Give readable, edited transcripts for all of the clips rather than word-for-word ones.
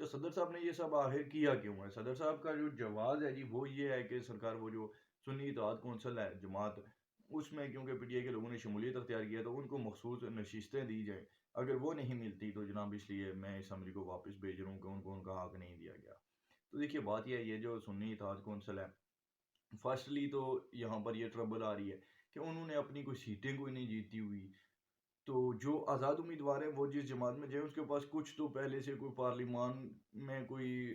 تو صدر صاحب نے یہ سب آخر کیا کیوں ہے؟ صدر صاحب کا جو جواز ہے جی وہ یہ ہے کہ سرکار وہ جو سنی اتحاد کونسل ہے جماعت، اس میں کیونکہ پی ٹی آئی کے لوگوں نے شمولیت اختیار کیا تو ان کو مخصوص نشستیں دی جائیں، اگر وہ نہیں ملتی تو جناب اس لیے میں اسمبلی کو واپس بھیج رہا ہوں کہ ان کو ان کا حق نہیں دیا گیا۔ تو دیکھیے بات یہ ہے، یہ جو سنی اتحاد کونسل ہے، فرسٹلی تو یہاں پر یہ ٹربل آ رہی ہے کہ انہوں نے اپنی کوئی سیٹیں کوئی نہیں جیتی ہوئی، تو جو آزاد امیدوار ہیں وہ جس جماعت میں جائیں اس کے پاس کچھ تو پہلے سے کوئی پارلیمان میں کوئی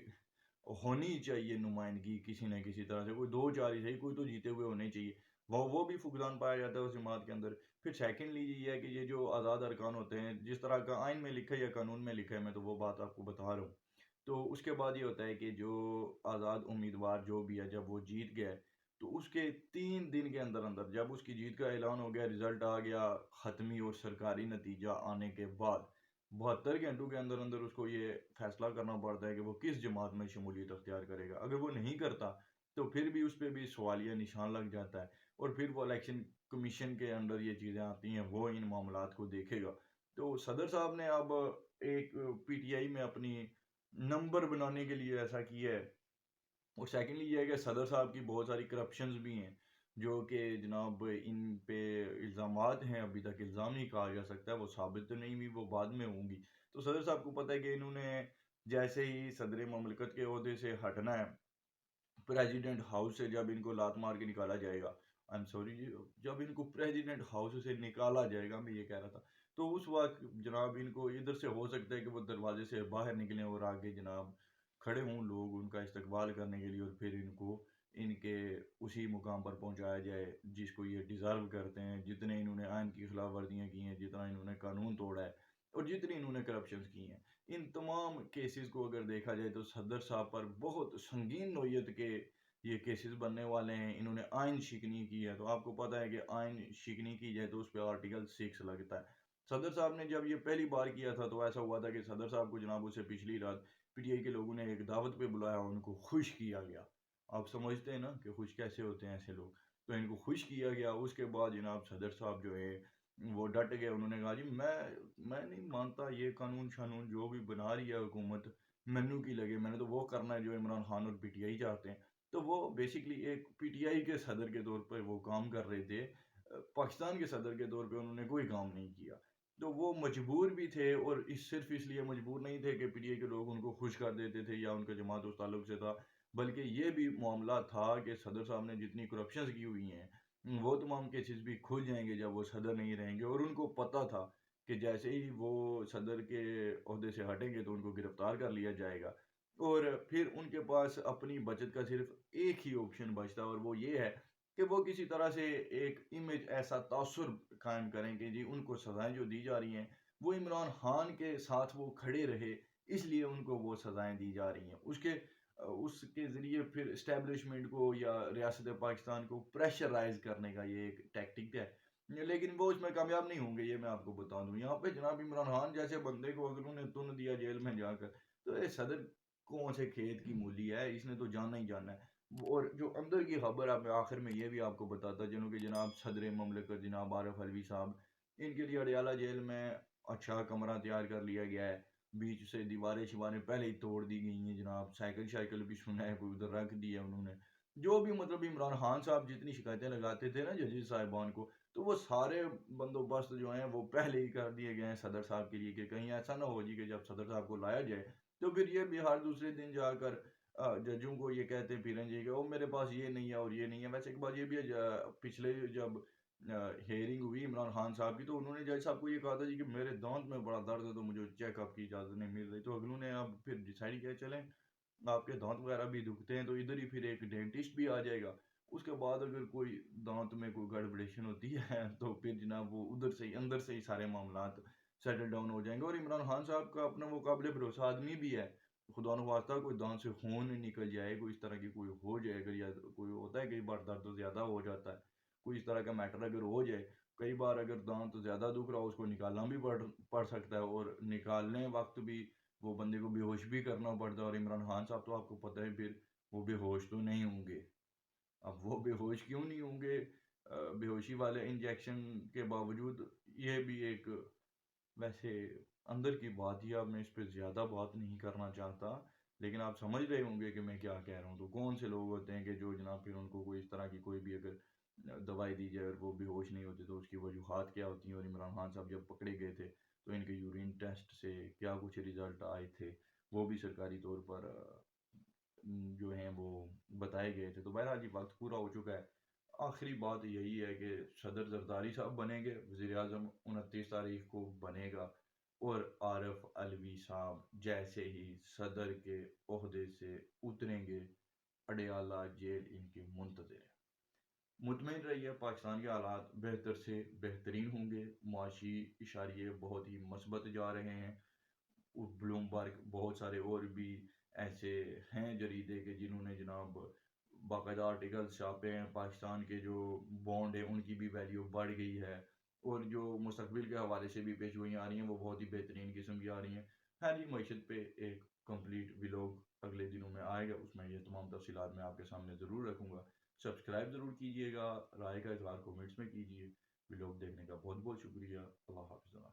ہونی چاہیے نمائندگی، کسی نہ کسی طرح سے کوئی دو چار ہی صحیح، کوئی تو جیتے ہوئے ہونے چاہیے، وہ بھی فقدان پایا جاتا ہے اس جماعت کے اندر۔ پھر سیکنڈلی یہ ہے کہ یہ جو آزاد ارکان ہوتے ہیں جس طرح کا آئین میں لکھا ہے یا قانون میں لکھا ہے، میں تو وہ بات آپ کو بتا رہا ہوں، تو اس کے بعد یہ ہوتا ہے کہ جو آزاد امیدوار جو بھی ہے جب وہ جیت گیا ہے تو اس کے 3 دن کے اندر اندر جب اس کی جیت کا اعلان ہو گیا، رزلٹ آ گیا، حتمی اور سرکاری نتیجہ آنے کے بعد 72 گھنٹوں کے اندر اندر اس کو یہ فیصلہ کرنا پڑتا ہے کہ وہ کس جماعت میں شمولیت اختیار کرے گا۔ اگر وہ نہیں کرتا تو پھر بھی اس پہ بھی سوالیہ نشان لگ جاتا ہے، اور پھر وہ الیکشن کمیشن کے اندر یہ چیزیں آتی ہیں، وہ ان معاملات کو دیکھے گا۔ تو صدر صاحب نے اب ایک پی ٹی آئی میں اپنی نمبر بنانے کے لیے ایسا کیا ہے، اور سیکنڈلی یہ ہے کہ صدر صاحب کی بہت ساری کرپشنز بھی ہیں جو کہ جناب ان پہ الزامات ہیں، ابھی تک الزام نہیں کہا جا سکتا ہے، وہ ثابت تو نہیں ہوئی، وہ بعد میں ہوں گی۔ تو صدر صاحب کو پتہ ہے کہ انہوں نے جیسے ہی صدر مملکت کے عہدے سے ہٹنا ہے، پریزیڈنٹ ہاؤس سے جب ان کو لات مار کے نکالا جائے گا، آئی ایم سوری جی، جب ان کو پریزیڈنٹ ہاؤس سے نکالا جائے گا، میں یہ کہہ رہا تھا، تو اس وقت جناب ان کو ادھر سے ہو سکتا ہے کہ وہ دروازے سے باہر نکلیں اور آگے جناب کھڑے ہوں لوگ ان کا استقبال کرنے کے لیے، اور پھر ان کو ان کے اسی مقام پر پہنچایا جائے جس کو یہ ڈیزرو کرتے ہیں، جتنے انہوں نے آئین کی خلاف ورزیاں کی ہیں، جتنا انہوں نے قانون توڑا ہے، اور جتنی انہوں نے کرپشنز کی ہیں، ان تمام کیسز کو اگر دیکھا جائے تو صدر صاحب پر بہت سنگین نوعیت کے یہ کیسز بننے والے ہیں۔ انہوں نے آئین شکنی کی ہے، تو آپ کو پتہ ہے کہ آئین شکنی کی جائے تو اس پہ آرٹیکل 6 لگتا ہے۔ صدر صاحب نے جب یہ پہلی بار کیا تھا تو ایسا ہوا تھا کہ صدر صاحب کو جناب اسے پچھلی رات پی ٹی آئی کے لوگوں نے ایک دعوت پہ بلایا، ان کو خوش کیا گیا۔ آپ سمجھتے ہیں نا کہ خوش کیسے ہوتے ہیں ایسے لوگ، تو ان کو خوش کیا گیا۔ اس کے بعد جناب صدر صاحب جو ہے وہ ڈٹ گئے، انہوں نے کہا جی میں نہیں مانتا، یہ قانون شانون جو بھی بنا رہی ہے حکومت مینو کی لگے، میں نے تو وہ کرنا ہے جو عمران خان اور پی ٹی آئی چاہتے ہیں۔ تو وہ بیسکلی ایک پی ٹی آئی کے صدر کے طور پر وہ کام کر رہے تھے، پاکستان کے صدر کے طور پہ انہوں نے کوئی کام نہیں کیا۔ تو وہ مجبور بھی تھے، اور صرف اس لیے مجبور نہیں تھے کہ پی ٹی آئی کے لوگ ان کو خوش کر دیتے تھے یا ان کا جماعت اس تعلق سے تھا، بلکہ یہ بھی معاملہ تھا کہ صدر صاحب نے جتنی کرپشنز کی ہوئی ہیں وہ تمام کیسز بھی کھل جائیں گے جب وہ صدر نہیں رہیں گے، اور ان کو پتہ تھا کہ جیسے ہی وہ صدر کے عہدے سے ہٹیں گے تو ان کو گرفتار کر لیا جائے گا، اور پھر ان کے پاس اپنی بچت کا صرف ایک ہی آپشن بچتا ہے، اور وہ یہ ہے کہ وہ کسی طرح سے ایک امیج ایسا تاثر قائم کریں کہ جی ان کو سزائیں جو دی جا رہی ہیں وہ عمران خان کے ساتھ وہ کھڑے رہے، اس لیے ان کو وہ سزائیں دی جا رہی ہیں، اس کے ذریعے پھر اسٹیبلشمنٹ کو یا ریاست پاکستان کو پریشرائز کرنے کا یہ ایک ٹیکٹک ہے، لیکن وہ اس میں کامیاب نہیں ہوں گے، یہ میں آپ کو بتا دوں۔ یہاں پہ جناب عمران خان جیسے بندے کو اگر انہوں نے تن دیا جیل میں جا کر، تو یہ صدر کون سے کھیت کی مولی ہے، اس نے تو جاننا ہی جاننا ہے۔ اور جو اندر کی خبر ہے، میں آخر میں یہ بھی آپ کو بتاتا چلوں کہ جناب صدر مملکت جناب عارف علوی صاحب، ان کے لیے اڈیالہ جیل میں اچھا کمرہ تیار کر لیا گیا ہے، بیچ سے دیواریں شیواریں پہلے ہی توڑ دی گئی ہیں جناب، سائیکل شائیکل بھی سنا ہے کوئی ادھر رکھ دی ہے انہوں نے، جو بھی مطلب عمران خان صاحب جتنی شکایتیں لگاتے تھے نا ججز صاحبان کو، تو وہ سارے بندوبست جو ہیں وہ پہلے ہی کر دیے گئے ہیں صدر صاحب کے لیے، کہ کہیں ایسا نہ ہو جی کہ جب صدر صاحب کو لایا جائے تو پھر یہ بھی ہر دوسرے دن جا کر ججوں کو یہ کہتے پھریں جی کہ وہ میرے پاس یہ نہیں ہے اور یہ نہیں ہے۔ ویسے ایک بات یہ بھی ہے، پچھلے جب ہیئرنگ ہوئی عمران خان صاحب کی تو انہوں نے جج صاحب کو یہ کہا تھا جی کہ میرے دانت میں بڑا درد ہے تو مجھے چیک اپ کی اجازت نہیں مل رہی، تو انہوں نے اب پھر ڈیسائیڈ کیا چلیں آپ کے دانت وغیرہ بھی دکھتے ہیں تو ادھر ہی پھر ایک ڈینٹسٹ بھی آ جائے گا، اس کے بعد اگر کوئی دانت میں کوئی گڑبڑیشن ہوتی ہے تو پھر جناب وہ ادھر سے ہی اندر سے ہی سارے معاملات سیٹل ڈاؤن ہو جائیں گے۔ اور عمران خان صاحب کا اپنا وہ قابل بھروسہ آدمی بھی ہے، خدا نخواستہ کوئی دانت سے خون نکل جائے، کوئی اس طرح کی کوئی ہو جائے، اگر یا کوئی ہوتا ہے کئی بار درد زیادہ ہو جاتا ہے، کوئی اس طرح کا میٹر اگر ہو جائے، کئی بار اگر دانت زیادہ دکھ رہا ہو اس کو نکالنا بھی پڑ سکتا ہے، اور نکالنے وقت بھی وہ بندے کو بے ہوش بھی کرنا پڑتا ہے، اور عمران خان صاحب تو آپ کو پتہ ہے پھر وہ بے ہوش تو نہیں ہوں گے۔ اب وہ بے ہوش کیوں نہیں ہوں گے؟ بے ہوشی والے انجیکشن کے باوجود یہ بھی ایک ویسے اندر کی بات ہی، اب میں اس پہ زیادہ بات نہیں کرنا چاہتا، لیکن آپ سمجھ رہے ہوں گے کہ میں کیا کہہ رہا ہوں. تو کون سے لوگ ہوتے ہیں کہ جو جناب پھر ان کو کوئی اس طرح کی کوئی بھی اگر دوائی دی جائے اور وہ بے ہوش نہیں ہوتے تو اس کی وجوہات کیا ہوتی ہیں. اور عمران خان صاحب جب پکڑے گئے تھے تو ان کے یورین ٹیسٹ سے کیا کچھ رزلٹ آئے تھے وہ بھی سرکاری طور پر جو ہیں وہ بتائے گئے تھے. تو بہرحال یہ وقت پورا ہو چکا ہے. آخری بات یہی ہے کہ صدر زرداری صاحب بنیں گے، وزیر اعظم 29 تاریخ کو بنے گا، اور عارف علوی صاحب جیسے ہی صدر کے عہدے سے اتریں گے اڈیالہ جیل ان کی منتظر ہے. مطمئن رہیے، پاکستان کے حالات بہتر سے بہترین ہوں گے. معاشی اشاریے بہت ہی مثبت جا رہے ہیں. بلومبرگ بہت سارے اور بھی ایسے ہیں جریدے کہ جنہوں نے جناب باقاعدہ آرٹیکلز چھاپے ہیں. پاکستان کے جو بانڈ ہیں ان کی بھی ویلیو بڑھ گئی ہے، اور جو مستقبل کے حوالے سے بھی پیشگوئیاں آ رہی ہیں وہ بہت ہی بہترین قسم کی آ رہی ہیں. خیر جی، معیشت پہ ایک کمپلیٹ ولاگ اگلے دنوں میں آئے گا، اس میں یہ تمام تفصیلات میں آپ کے سامنے ضرور رکھوں گا. سبسکرائب ضرور کیجیے گا، رائے کا اظہار کومنٹس میں کیجیے. ولاگ دیکھنے کا بہت بہت شکریہ. اللہ حافظ.